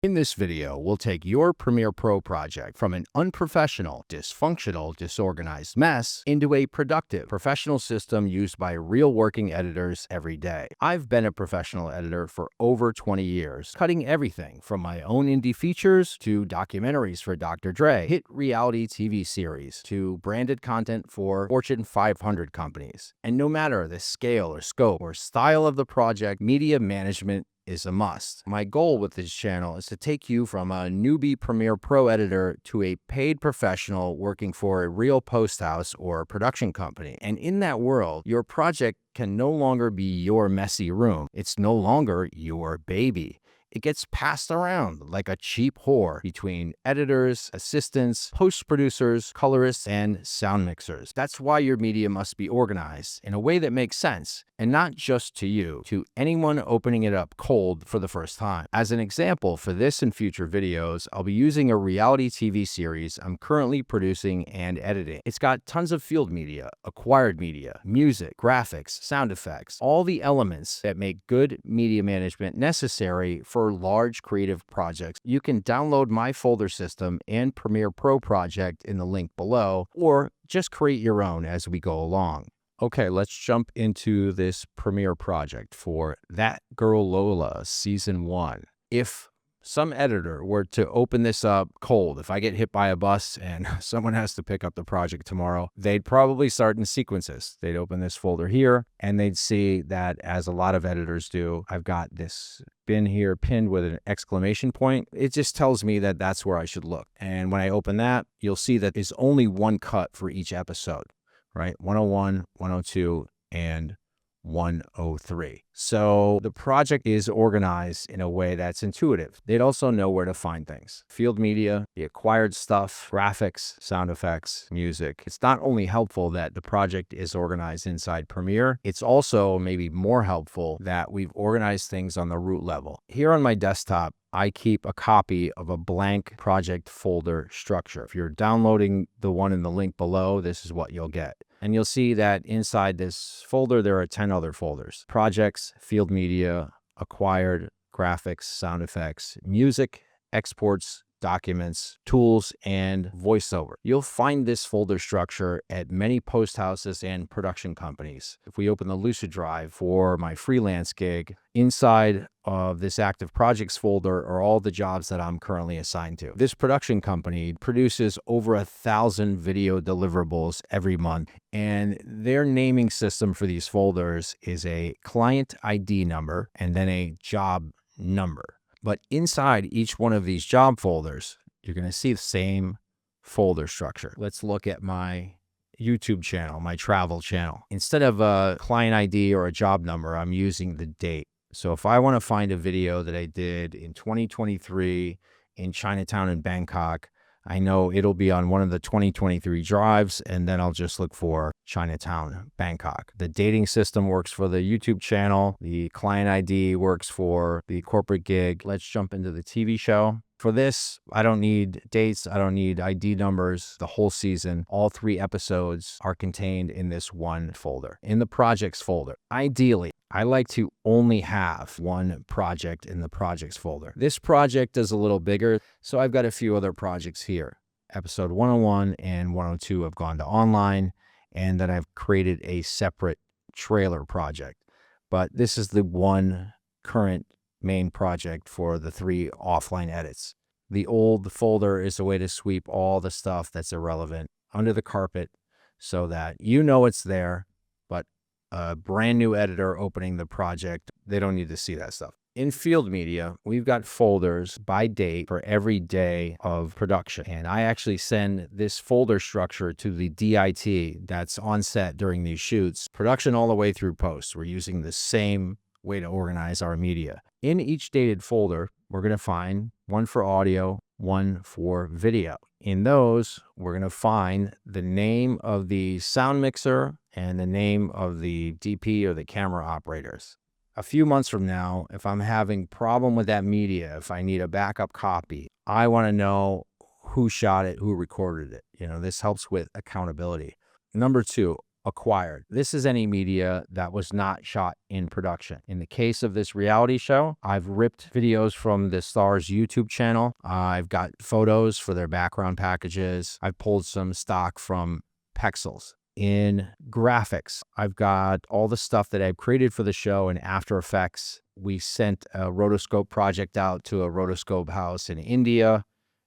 In this video, we'll take your Premiere Pro project from an unprofessional, dysfunctional, disorganized mess into a productive, professional system used by real working editors every day. I've been a professional editor for over 20 years, cutting everything from my own indie features to documentaries for Dr. Dre, hit reality TV series, to branded content for Fortune 500 companies. And no matter the scale or scope or style of the project, media management is a must. My goal with this channel is to take you from a newbie Premiere Pro editor to a paid professional working for a real post house or production company. And in that world, your project can no longer be your messy room. It's no longer your baby. It gets passed around like a cheap whore between editors, assistants, post-producers, colorists, and sound mixers. That's why your media must be organized in a way that makes sense, and not just to you, to anyone opening it up cold for the first time. As an example, for this and future videos, I'll be using a reality TV series I'm currently producing and editing. It's got tons of field media, acquired media, music, graphics, sound effects, all the elements that make good media management necessary for large creative projects. You can download my folder system and Premiere Pro project in the link below, or just create your own as we go along. Okay, let's jump into this Premiere project for That Girl Lola Season 1. If some editor were to open this up cold, if I get hit by a bus and someone has to pick up the project tomorrow, they'd probably start in sequences. They'd open this folder here and they'd see that, as a lot of editors do, I've got this bin here pinned with an exclamation point. It just tells me that that's where I should look. And when I open that, you'll see that there's only one cut for each episode, right? 101, 102, and 103. So the project is organized in a way that's intuitive. They'd also know where to find things. Field media, the acquired stuff, graphics, sound effects, music. It's not only helpful that the project is organized inside Premiere, it's also maybe more helpful that we've organized things on the root level. Here on my desktop, I keep a copy of a blank project folder structure. If you're downloading the one in the link below, this is what you'll get. And you'll see that inside this folder, there are 10 other folders: projects, field media, acquired, graphics, sound effects, music, exports, documents, tools, and voiceover. You'll find this folder structure at many post houses and production companies. If we open the Lucid Drive for my freelance gig, inside of this active projects folder are all the jobs that I'm currently assigned to. This production company produces over 1,000 video deliverables every month, and their naming system for these folders is a client ID number and then a job number. But inside each one of these job folders, you're going to see the same folder structure. Let's look at my YouTube channel, my travel channel. Instead of a client ID or a job number, I'm using the date. So if I want to find a video that I did in 2023 in Chinatown and Bangkok, I know it'll be on one of the 2023 drives, and then I'll just look for Chinatown, Bangkok. The dating system works for the YouTube channel. The client ID works for the corporate gig. Let's jump into the TV show. For this, I don't need dates. I don't need ID numbers. The whole season, all 3 episodes are contained in this one folder, in the projects folder. Ideally, I like to only have one project in the projects folder. This project is a little bigger, so I've got a few other projects here. Episode 101 and 102 have gone to online, and then I've created a separate trailer project. But this is the one current main project for the 3 offline edits. The old folder is a way to sweep all the stuff that's irrelevant under the carpet so that you know it's there, but a brand new editor opening the project, they don't need to see that stuff. In field media, we've got folders by date for every day of production. And I actually send this folder structure to the DIT that's on set during these shoots, production all the way through post. We're using the same way to organize our media. In each dated folder, we're going to find one for audio, one for video. In those, we're going to find the name of the sound mixer and the name of the DP or the camera operators. A few months from now, if I'm having problem with that media, if I need a backup copy, I want to know who shot it, who recorded it. This helps with accountability. Number 2, acquired. This is any media that was not shot in production. In the case of this reality show, I've ripped videos from the star's YouTube channel. I've got photos for their background packages. I've pulled some stock from Pexels. In graphics, I've got all the stuff that I've created for the show in After Effects. We sent a rotoscope project out to a rotoscope house in India,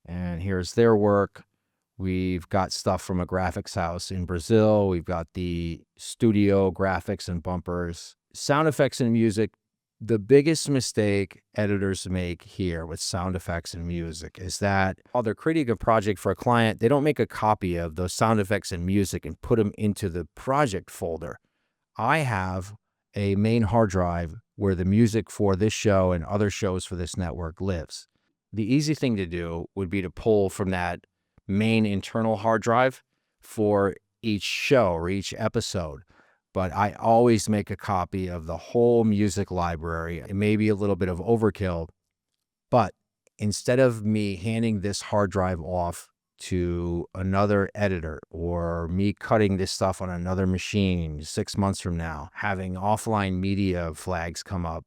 and here's their work. We've got stuff from a graphics house in Brazil. We've got the studio graphics and bumpers. Sound effects and music. The biggest mistake editors make here with sound effects and music is that while they're creating a project for a client, they don't make a copy of those sound effects and music and put them into the project folder. I have a main hard drive where the music for this show and other shows for this network lives. The easy thing to do would be to pull from that main internal hard drive for each show or each episode. But I always make a copy of the whole music library. It may be a little bit of overkill, but instead of me handing this hard drive off to another editor or me cutting this stuff on another machine 6 months from now, having offline media flags come up,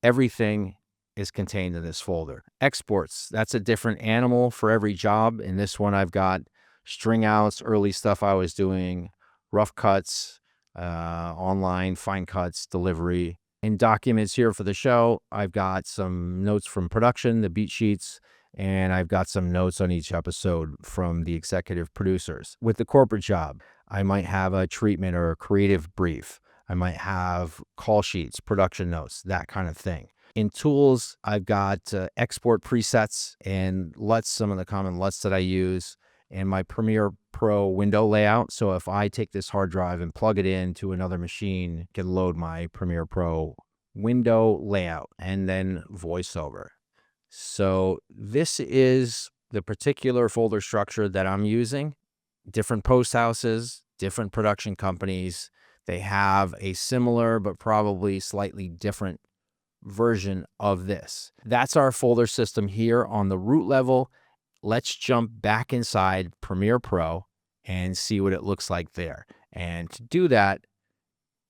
everything is contained in this folder. Exports, that's a different animal for every job. In this one, I've got string outs, early stuff I was doing, rough cuts, online, fine cuts, delivery. In documents here for the show, I've got some notes from production, the beat sheets, and I've got some notes on each episode from the executive producers. With the corporate job, I might have a treatment or a creative brief. I might have call sheets, production notes, that kind of thing. In tools, I've got export presets and LUTs, some of the common LUTs that I use, and my Premiere Pro window layout. So if I take this hard drive and plug it into another machine, it can load my Premiere Pro window layout and then VoiceOver. So this is the particular folder structure that I'm using. Different post houses, different production companies, they have a similar but probably slightly different version of this. That's our folder system here on the root level. Let's jump back inside Premiere Pro and see what it looks like there. And to do that,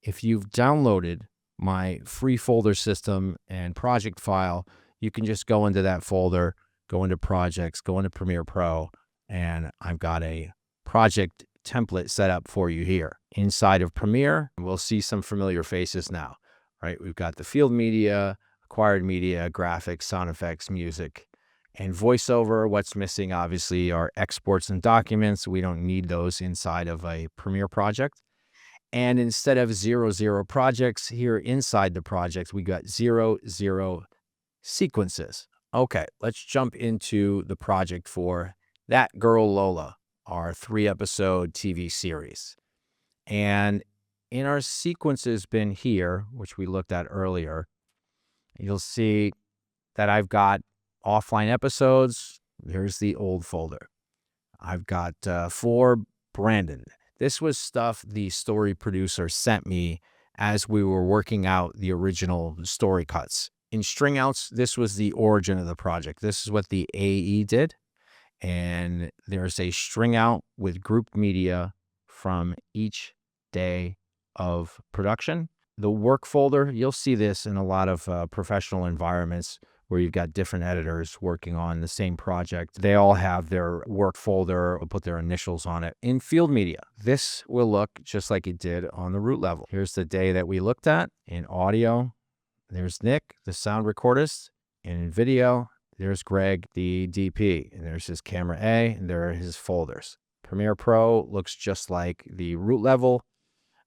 if you've downloaded my free folder system and project file, you can just go into that folder, go into projects, go into Premiere Pro, and I've got a project template set up for you here. Inside of Premiere, we'll see some familiar faces now. Right, we've got the field media, acquired media, graphics, sound effects, music, and VoiceOver. What's missing, obviously, are exports and documents. We don't need those inside of a Premiere project. And instead of 00 projects here inside the project, we got 00 sequences. Okay, let's jump into the project for That Girl Lola, our 3-episode TV series. And in our sequences bin here, which we looked at earlier, you'll see that I've got offline episodes. Here's the old folder. I've got for Brandon. This was stuff the story producer sent me as we were working out the original story cuts. In string outs, this was the origin of the project. This is what the AE did. And there's a string out with group media from each day of production. The work folder, you'll see this in a lot of professional environments where you've got different editors working on the same project. They all have their work folder or put their initials on it. In field media, this will look just like it did on the root level. Here's the day that we looked at. In audio, there's Nick, the sound recordist. And in video, there's Greg, the DP. And there's his camera A, and there are his folders. Premiere Pro looks just like the root level,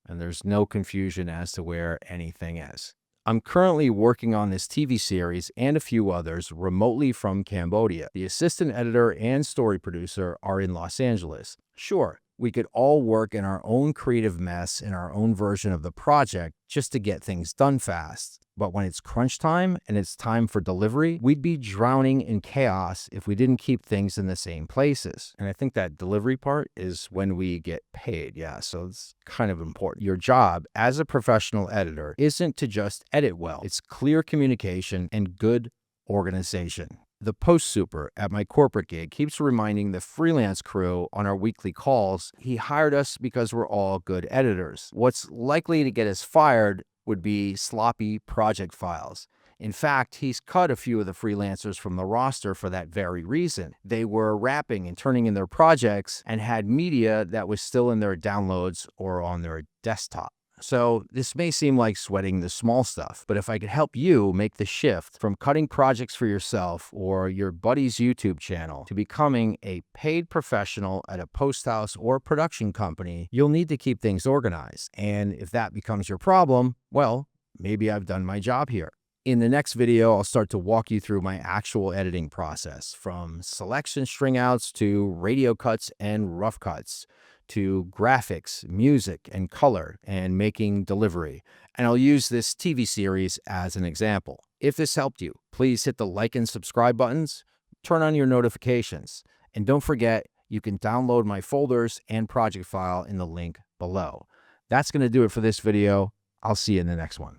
and there's no confusion as to where anything is. I'm currently working on this TV series and a few others remotely from Cambodia. The assistant editor and story producer are in Los Angeles. Sure, we could all work in our own creative mess in our own version of the project just to get things done fast. But when it's crunch time and it's time for delivery, we'd be drowning in chaos if we didn't keep things in the same places. And I think that delivery part is when we get paid. Yeah, so it's kind of important. Your job as a professional editor isn't to just edit well. It's clear communication and good organization. The post super at my corporate gig keeps reminding the freelance crew on our weekly calls he hired us because we're all good editors. What's likely to get us fired would be sloppy project files. In fact, he's cut a few of the freelancers from the roster for that very reason. They were wrapping and turning in their projects and had media that was still in their downloads or on their desktop. So this may seem like sweating the small stuff, but if I could help you make the shift from cutting projects for yourself or your buddy's YouTube channel to becoming a paid professional at a post house or production company, you'll need to keep things organized. And if that becomes your problem, well, maybe I've done my job here. In the next video, I'll start to walk you through my actual editing process, from selection string outs to radio cuts and rough cuts, to graphics, music, and color, and making delivery. And I'll use this TV series as an example. If this helped you, please hit the like and subscribe buttons, turn on your notifications, and don't forget you can download my folders and project file in the link below. That's going to do it for this video. I'll see you in the next one.